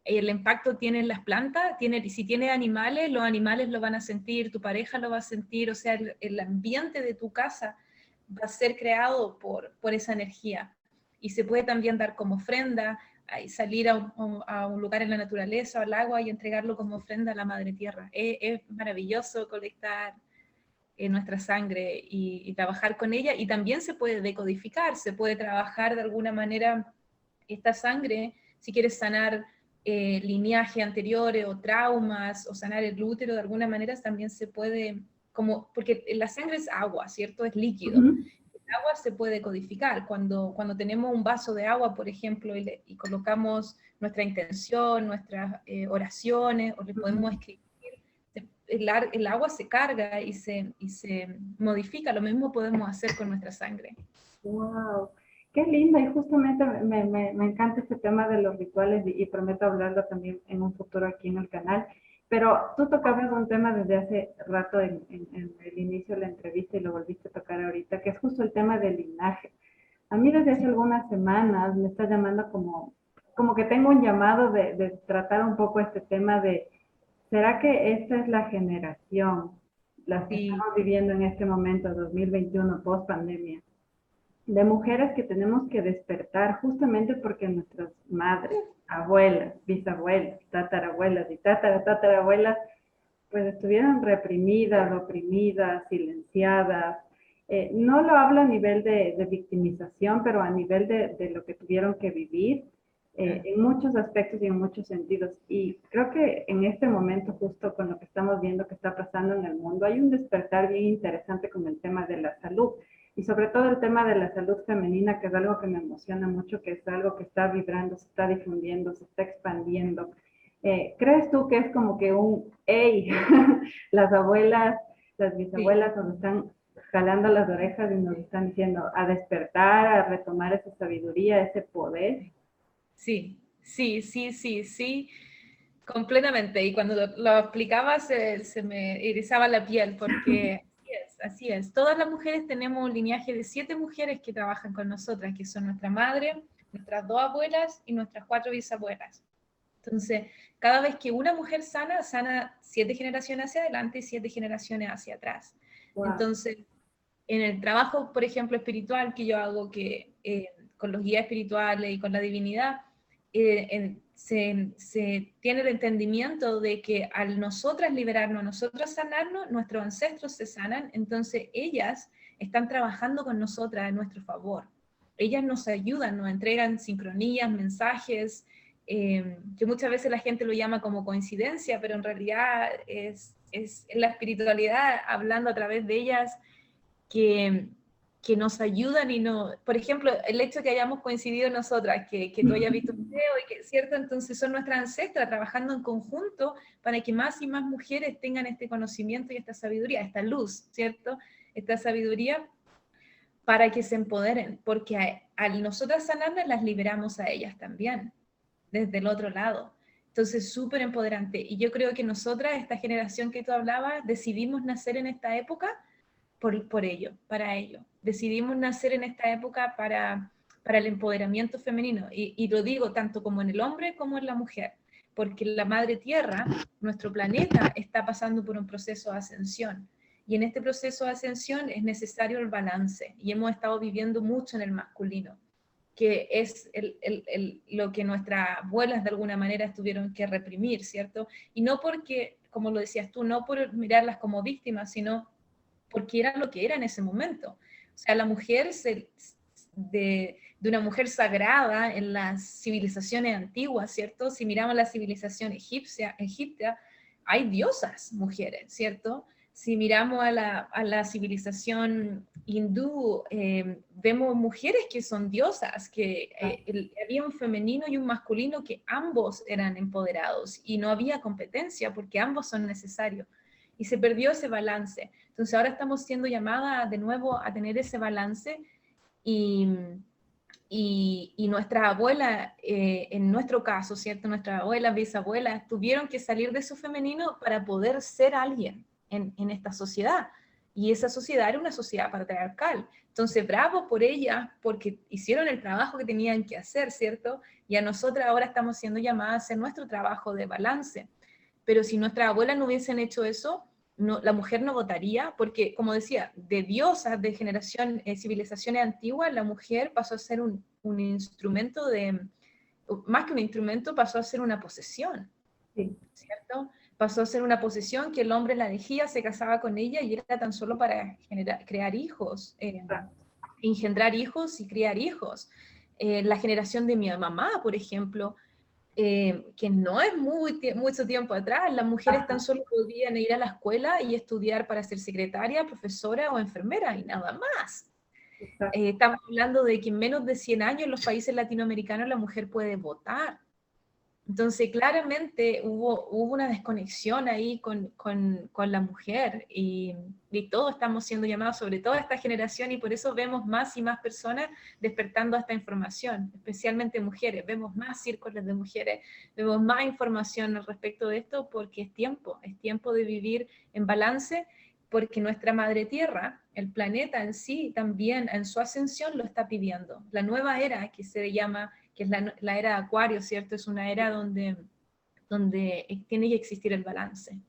el impacto tiene en las plantas, si tiene animales, los animales lo van a sentir, tu pareja lo va a sentir, o sea, el ambiente de tu casa va a ser creado por esa energía. Y se puede también dar como ofrenda, salir a un lugar en la naturaleza o al agua y entregarlo como ofrenda a la Madre Tierra. Es maravilloso colectar nuestra sangre y trabajar con ella, y también se puede decodificar, se puede trabajar de alguna manera esta sangre, si quieres sanar lineajes anteriores o traumas, o sanar el útero de alguna manera, también se puede, porque la sangre es agua, ¿cierto? Es líquido. El agua se puede codificar. Cuando tenemos un vaso de agua, por ejemplo, y colocamos nuestra intención, nuestras oraciones, o le podemos escribir, el agua se carga y se modifica. Lo mismo podemos hacer con nuestra sangre. Wow, qué lindo. Y justamente me encanta este tema de los rituales y prometo hablarlo también en un futuro aquí en el canal. Pero tú tocabas un tema desde hace rato en el inicio de la entrevista y lo volviste a tocar ahorita, que es justo el tema del linaje. A mí desde hace algunas semanas me está llamando como que tengo un llamado de tratar un poco este tema de, ¿será que esta es la generación, las que Sí. estamos viviendo en este momento, 2021, post pandemia, de mujeres que tenemos que despertar justamente porque nuestras madres, abuelas, bisabuelas, tatarabuelas y tatarabuelas, pues estuvieron reprimidas, oprimidas, silenciadas? No lo hablo a nivel de victimización, pero a nivel de lo que tuvieron que vivir en muchos aspectos y en muchos sentidos. Y creo que en este momento, justo con lo que estamos viendo que está pasando en el mundo, hay un despertar bien interesante con el tema de la salud. Y sobre todo el tema de la salud femenina, que es algo que me emociona mucho, que es algo que está vibrando, se está difundiendo, se está expandiendo. ¿Crees tú que es como que hey, las abuelas, las bisabuelas nos están jalando las orejas y nos están diciendo a despertar, a retomar esa sabiduría, ese poder? Sí, sí, sí, sí, sí, completamente. Y cuando lo explicaba se me erizaba la piel, porque así es. Todas las mujeres tenemos un linaje de 7 mujeres que trabajan con nosotras, que son nuestra madre, nuestras 2 abuelas y nuestras 4 bisabuelas. Entonces, cada vez que una mujer sana 7 generaciones hacia adelante y 7 generaciones hacia atrás. Wow. Entonces, en el trabajo, por ejemplo, espiritual que yo hago, con los guías espirituales y con la divinidad, se tiene el entendimiento de que al nosotras liberarnos, a nosotras sanarnos, nuestros ancestros se sanan, entonces ellas están trabajando con nosotras en nuestro favor. Ellas nos ayudan, nos entregan sincronías, mensajes, que muchas veces la gente lo llama como coincidencia, pero en realidad es la espiritualidad hablando a través de ellas, que nos ayudan y no, por ejemplo, el hecho de que hayamos coincidido nosotras, que tú hayas visto un video, y que, ¿cierto? Entonces son nuestras ancestras trabajando en conjunto para que más y más mujeres tengan este conocimiento y esta sabiduría, esta luz, ¿cierto? Esta sabiduría para que se empoderen, porque al nosotras sanarlas las liberamos a ellas también, desde el otro lado. Entonces, súper empoderante. Y yo creo que nosotras, esta generación que tú hablabas, decidimos nacer en esta época por ello, para ello. Decidimos nacer en esta época para el empoderamiento femenino. Y lo digo tanto como en el hombre como en la mujer, porque la madre tierra, nuestro planeta, está pasando por un proceso de ascensión. Y en este proceso de ascensión es necesario el balance. Y hemos estado viviendo mucho en el masculino, que es lo que nuestras abuelas de alguna manera tuvieron que reprimir, ¿cierto? Y no porque, como lo decías tú, no por mirarlas como víctimas, sino porque era lo que era en ese momento. O sea, la mujer de una mujer sagrada en las civilizaciones antiguas, ¿cierto? Si miramos la civilización egipcia, hay diosas mujeres, ¿cierto? Si miramos a la civilización hindú, vemos mujeres que son diosas, que había un femenino y un masculino que ambos eran empoderados y no había competencia porque ambos son necesarios. Y se perdió ese balance. Entonces ahora estamos siendo llamadas de nuevo a tener ese balance y nuestras abuelas, en nuestro caso, ¿cierto? Nuestras abuelas, bisabuelas, tuvieron que salir de su femenino para poder ser alguien en esta sociedad. Y esa sociedad era una sociedad patriarcal. Entonces, bravo por ellas, porque hicieron el trabajo que tenían que hacer, ¿cierto? Y a nosotras ahora estamos siendo llamadas a hacer nuestro trabajo de balance. Pero si nuestras abuelas no hubiesen hecho eso, no, la mujer no votaría, porque, como decía, de diosas de civilizaciones antiguas, la mujer pasó a ser un instrumento más que un instrumento, pasó a ser una posesión, Sí, ¿cierto? Pasó a ser una posesión que el hombre la elegía, se casaba con ella y era tan solo para crear hijos, exacto. engendrar hijos y criar hijos. La generación de mi mamá, por ejemplo, que no es mucho tiempo atrás, las mujeres tan Ajá, solo podían ir a la escuela y estudiar para ser secretaria, profesora o enfermera y nada más. exacto. Estamos hablando de que en menos de 100 años en los países latinoamericanos la mujer puede votar. Entonces, claramente hubo una desconexión ahí con la mujer y todos estamos siendo llamados, sobre todo esta generación, y por eso vemos más y más personas despertando a esta información, especialmente mujeres. Vemos más círculos de mujeres, vemos más información al respecto de esto porque es tiempo de vivir en balance, porque nuestra madre tierra, el planeta en sí, también en su ascensión lo está pidiendo. La nueva era que se llama, que es la era de Acuario, ¿cierto? Es una era donde tiene que existir el balance.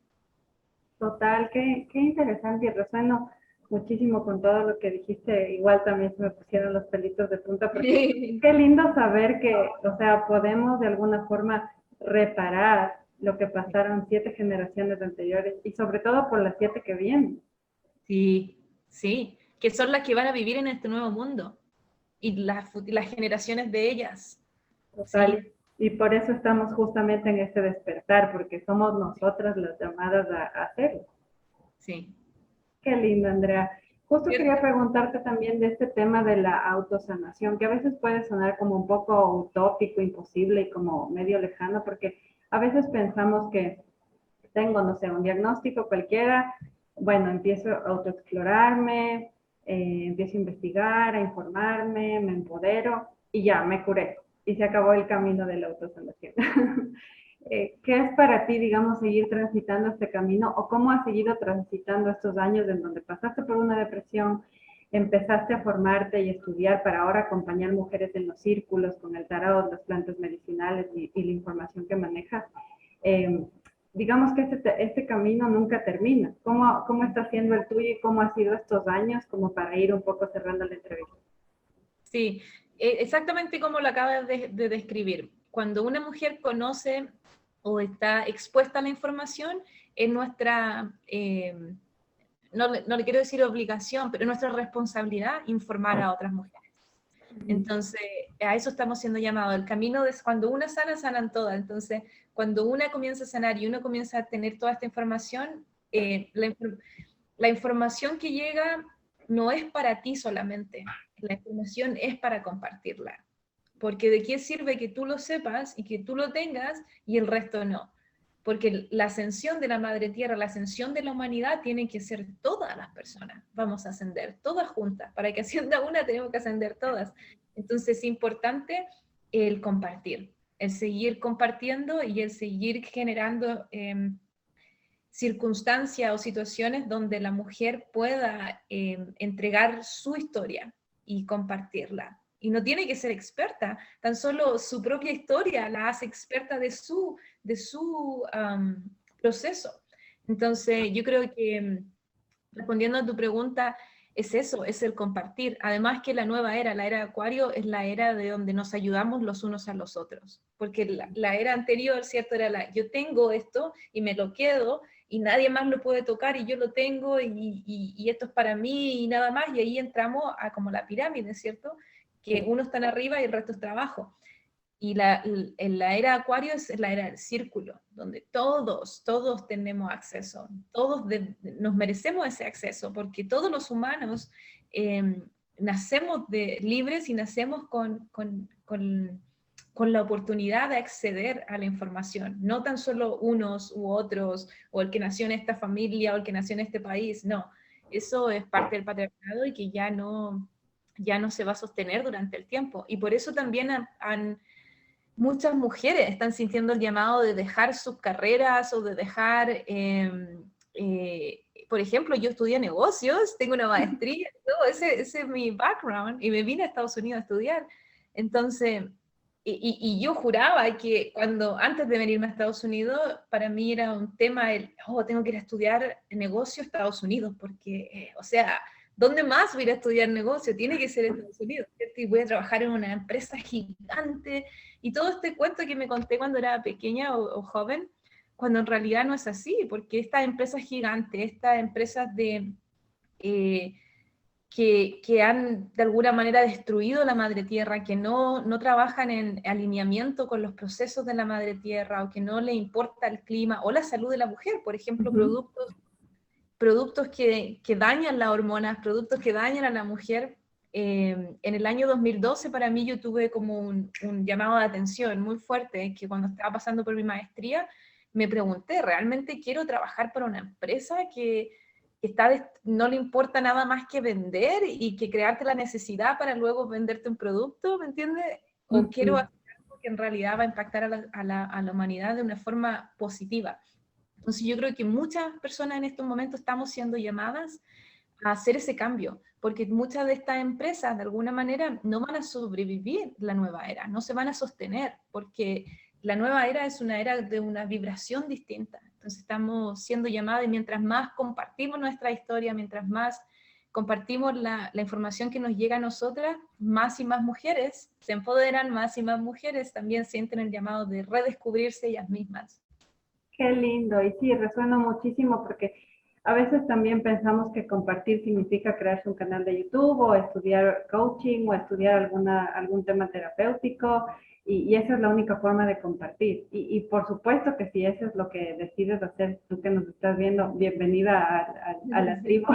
Total, qué interesante y resueno muchísimo con todo lo que dijiste. Igual también se me pusieron los pelitos de punta porque qué lindo saber que, o sea, podemos de alguna forma reparar lo que pasaron 7 generaciones anteriores y sobre todo por las 7 que vienen. Sí, sí, que son las que van a vivir en este nuevo mundo y las generaciones de ellas. Total. Sí, Y por eso estamos justamente en este despertar, porque somos nosotras las llamadas a hacerlo. sí. Qué lindo, Andrea. Justo quería ¿Cierto? preguntarte también de este tema de la autosanación, que a veces puede sonar como un poco utópico, imposible y como medio lejano, porque a veces pensamos que tengo, no sé, un diagnóstico cualquiera, bueno, empiezo a autoexplorarme, empiezo a investigar, a informarme, me empodero y ya, me curé. Y se acabó el camino de la autosanación. ¿Qué es para ti, digamos, seguir transitando este camino o cómo has seguido transitando estos años en donde pasaste por una depresión, empezaste a formarte y estudiar para ahora acompañar mujeres en los círculos con el tarot, las plantas medicinales y la información que manejas? Eh, digamos que este camino nunca termina. ¿Cómo está siendo el tuyo y cómo ha sido estos años como para ir un poco cerrando la entrevista? Sí, exactamente como lo acabas de describir. Cuando una mujer conoce o está expuesta a la información, es nuestra, no le quiero decir obligación, pero es nuestra responsabilidad informar a otras mujeres. Entonces, a eso estamos siendo llamados. El camino es cuando una sana, sanan todas. Entonces, cuando una comienza a sanar y uno comienza a tener toda esta información, la información que llega no es para ti solamente. La información es para compartirla. Porque de qué sirve que tú lo sepas y que tú lo tengas y el resto no. Porque la ascensión de la Madre Tierra, la ascensión de la humanidad, tiene que ser todas las personas. Vamos a ascender todas juntas. Para que ascienda una, tenemos que ascender todas. Entonces es importante el compartir, el seguir compartiendo y el seguir generando circunstancias o situaciones donde la mujer pueda entregar su historia y compartirla. Y no tiene que ser experta, tan solo su propia historia la hace experta de su proceso. Entonces, yo creo que respondiendo a tu pregunta, es eso, es el compartir. Además que la nueva era, la era de Acuario, es la era de donde nos ayudamos los unos a los otros. Porque la era anterior, ¿cierto? Era yo tengo esto y me lo quedo y nadie más lo puede tocar y yo lo tengo y esto es para mí y nada más. Y ahí entramos a como la pirámide, ¿cierto? Que uno está en arriba y el resto es trabajo. Y la era Acuario es la era del círculo, donde todos tenemos acceso, nos merecemos ese acceso, porque todos los humanos nacemos libres y nacemos con la oportunidad de acceder a la información, no tan solo unos u otros, o el que nació en esta familia, o el que nació en este país, no, eso es parte del patriarcado y que ya no se va a sostener durante el tiempo. Y por eso también muchas mujeres están sintiendo el llamado de dejar sus carreras o de dejar, por ejemplo, yo estudié negocios, tengo una maestría, todo ese es mi background y me vine a Estados Unidos a estudiar. Entonces, y yo juraba que antes de venirme a Estados Unidos, para mí era un tema tengo que ir a estudiar negocio a Estados Unidos, porque, o sea, ¿dónde más voy a ir a estudiar negocio? Tiene que ser en Estados Unidos, ¿cierto? Y voy a trabajar en una empresa gigante, y todo este cuento que me conté cuando era pequeña o joven, cuando en realidad no es así, porque estas empresas gigantes, estas empresas eh, que han de alguna manera destruido la madre tierra, que no trabajan en alineamiento con los procesos de la madre tierra, o que no le importa el clima o la salud de la mujer, por ejemplo, Ujú. productos que dañan las hormonas, productos que dañan a la mujer. En el año 2012 para mí yo tuve como un llamado de atención muy fuerte, que cuando estaba pasando por mi maestría me pregunté, ¿realmente quiero trabajar para una empresa que no le importa nada más que vender y que crearte la necesidad para luego venderte un producto? ¿Me entiendes? ¿O quiero Ujú. hacer algo que en realidad va a impactar a la humanidad de una forma positiva? Entonces yo creo que muchas personas en estos momentos estamos siendo llamadas a hacer ese cambio, porque muchas de estas empresas de alguna manera no van a sobrevivir la nueva era, no se van a sostener, porque la nueva era es una era de una vibración distinta. Entonces estamos siendo llamadas, y mientras más compartimos nuestra historia, mientras más compartimos la información que nos llega a nosotras, más y más mujeres se empoderan, más y más mujeres también sienten el llamado de redescubrirse ellas mismas. Qué lindo, y sí, resuena muchísimo porque a veces también pensamos que compartir significa crearse un canal de YouTube o estudiar coaching o estudiar algún tema terapéutico y esa es la única forma de compartir. Y por supuesto que si eso es lo que decides hacer, tú que nos estás viendo, bienvenida a la tribu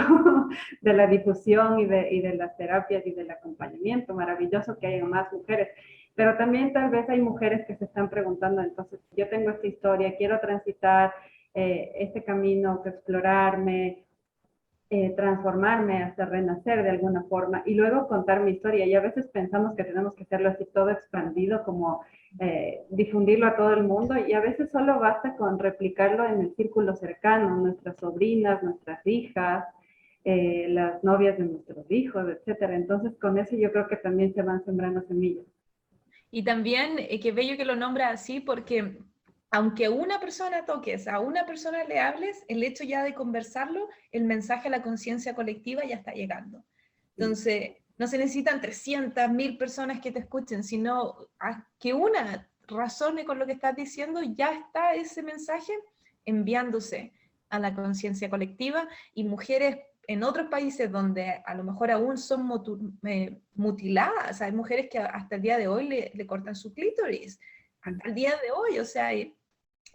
de la difusión y de las terapias y del acompañamiento. Maravilloso que haya más mujeres. Pero también tal vez hay mujeres que se están preguntando, entonces, yo tengo esta historia, quiero transitar este camino, que explorarme, transformarme hasta renacer de alguna forma y luego contar mi historia. Y a veces pensamos que tenemos que hacerlo así todo expandido, como difundirlo a todo el mundo y a veces solo basta con replicarlo en el círculo cercano, nuestras sobrinas, nuestras hijas, las novias de nuestros hijos, etcétera. Entonces con eso yo creo que también se van sembrando semillas. Y también, qué bello que lo nombra así, porque aunque una persona toques, a una persona le hables, el hecho ya de conversarlo, el mensaje a la conciencia colectiva ya está llegando. Entonces, no se necesitan 300.000 personas que te escuchen, sino que una razone con lo que estás diciendo, ya está ese mensaje enviándose a la conciencia colectiva, y mujeres en otros países donde a lo mejor aún son mutiladas, hay mujeres que hasta el día de hoy le cortan su clítoris, hasta el día de hoy, o sea, hay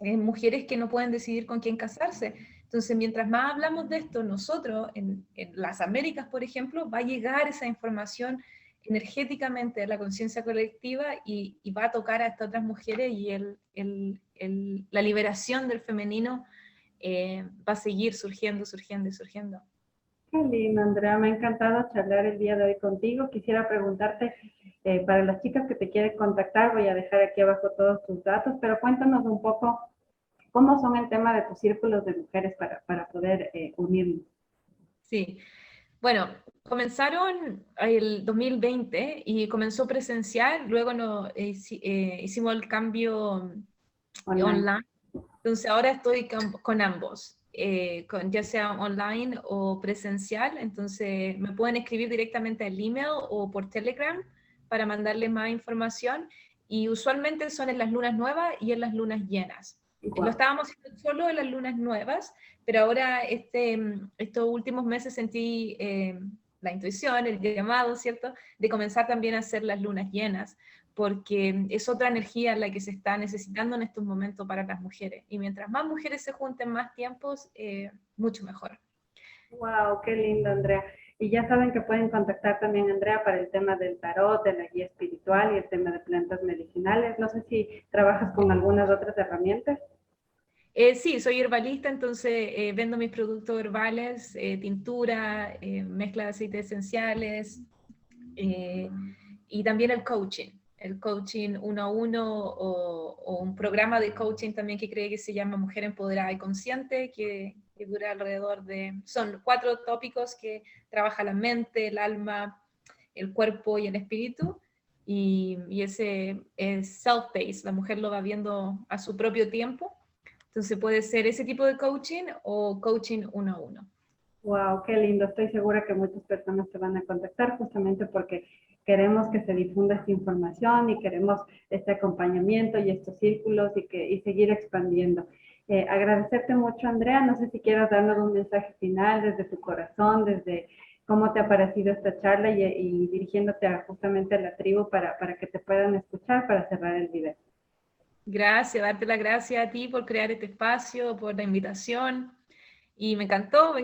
mujeres que no pueden decidir con quién casarse. Entonces, mientras más hablamos de esto, nosotros, en las Américas, por ejemplo, va a llegar esa información energéticamente a la conciencia colectiva y va a tocar a estas otras mujeres, y la liberación del femenino va a seguir surgiendo, surgiendo y surgiendo. Qué lindo, Andrea. Me ha encantado charlar el día de hoy contigo. Quisiera preguntarte, para las chicas que te quieren contactar, voy a dejar aquí abajo todos tus datos, pero cuéntanos un poco cómo son el tema de tus círculos de mujeres para poder unirnos. Sí, bueno, comenzaron el 2020 y comenzó presencial, luego hicimos el cambio Online. online. Entonces ahora estoy con ambos, ya sea online o presencial. Entonces me pueden escribir directamente al email o por Telegram para mandarles más información, y usualmente son en las lunas nuevas y en las lunas llenas. Lo Wow. estábamos haciendo solo en las lunas nuevas, pero ahora estos últimos meses sentí la intuición, el llamado, ¿cierto?, de comenzar también a hacer las lunas llenas, porque es otra energía la que se está necesitando en estos momentos para las mujeres. Y mientras más mujeres se junten más tiempos, mucho mejor. Wow, qué lindo, Andrea. Y ya saben que pueden contactar también a Andrea para el tema del tarot, de la guía espiritual y el tema de plantas medicinales. No sé si trabajas con algunas otras herramientas. Sí, soy herbalista, entonces vendo mis productos herbales, tintura, mezcla de aceites esenciales, eh, y también el coaching uno a uno, o un programa de coaching también que cree que se llama Mujer Empoderada y Consciente, que dura alrededor son 4 tópicos que trabaja la mente, el alma, el cuerpo y el espíritu, y ese es self-paced, la mujer lo va viendo a su propio tiempo. Entonces puede ser ese tipo de coaching o coaching uno a uno. Wow, qué lindo. Estoy segura que muchas personas te van a contactar justamente porque queremos que se difunda esta información y queremos este acompañamiento y estos círculos y seguir expandiendo. Agradecerte mucho, Andrea. No sé si quieras darnos un mensaje final desde tu corazón, desde cómo te ha parecido esta charla y dirigiéndote justamente a la tribu para que te puedan escuchar para cerrar el video. Gracias, darte las gracias a ti por crear este espacio, por la invitación. Y me encantó,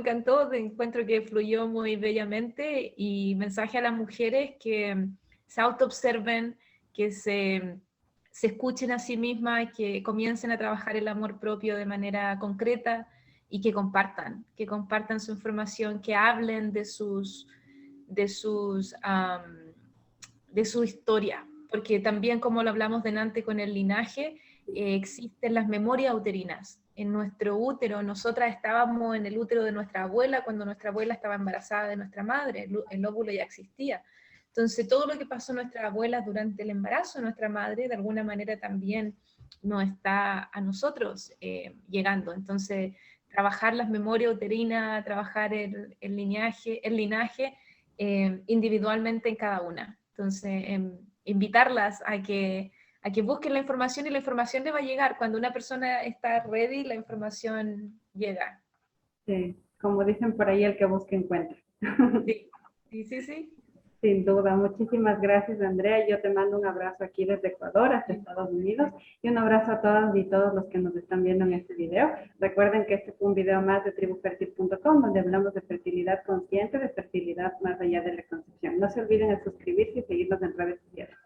te encuentro que fluyó muy bellamente y mensaje a las mujeres que se autoobserven, que se escuchen a sí mismas, que comiencen a trabajar el amor propio de manera concreta y que compartan su información, que hablen de sus, de su historia, porque también como lo hablamos delante con el linaje, existen las memorias uterinas. En nuestro útero, nosotras estábamos en el útero de nuestra abuela cuando nuestra abuela estaba embarazada de nuestra madre, el óvulo ya existía. Entonces, todo lo que pasó a nuestras abuelas durante el embarazo de nuestra madre, de alguna manera también nos está a nosotros llegando. Entonces, trabajar las memorias uterinas, trabajar el linaje individualmente en cada una. Entonces, invitarlas a que busquen la información y la información les va a llegar. Cuando una persona está ready, la información llega. Sí, como dicen por ahí, el que busca encuentra. Sí, sí, sí, sí. Sin duda, muchísimas gracias, Andrea. Yo te mando un abrazo aquí desde Ecuador hasta Estados Unidos y un abrazo a todas y todos los que nos están viendo en este video. Recuerden que este fue un video más de tribufertil.com donde hablamos de fertilidad consciente, de fertilidad más allá de la concepción. No se olviden de suscribirse y seguirnos en redes sociales.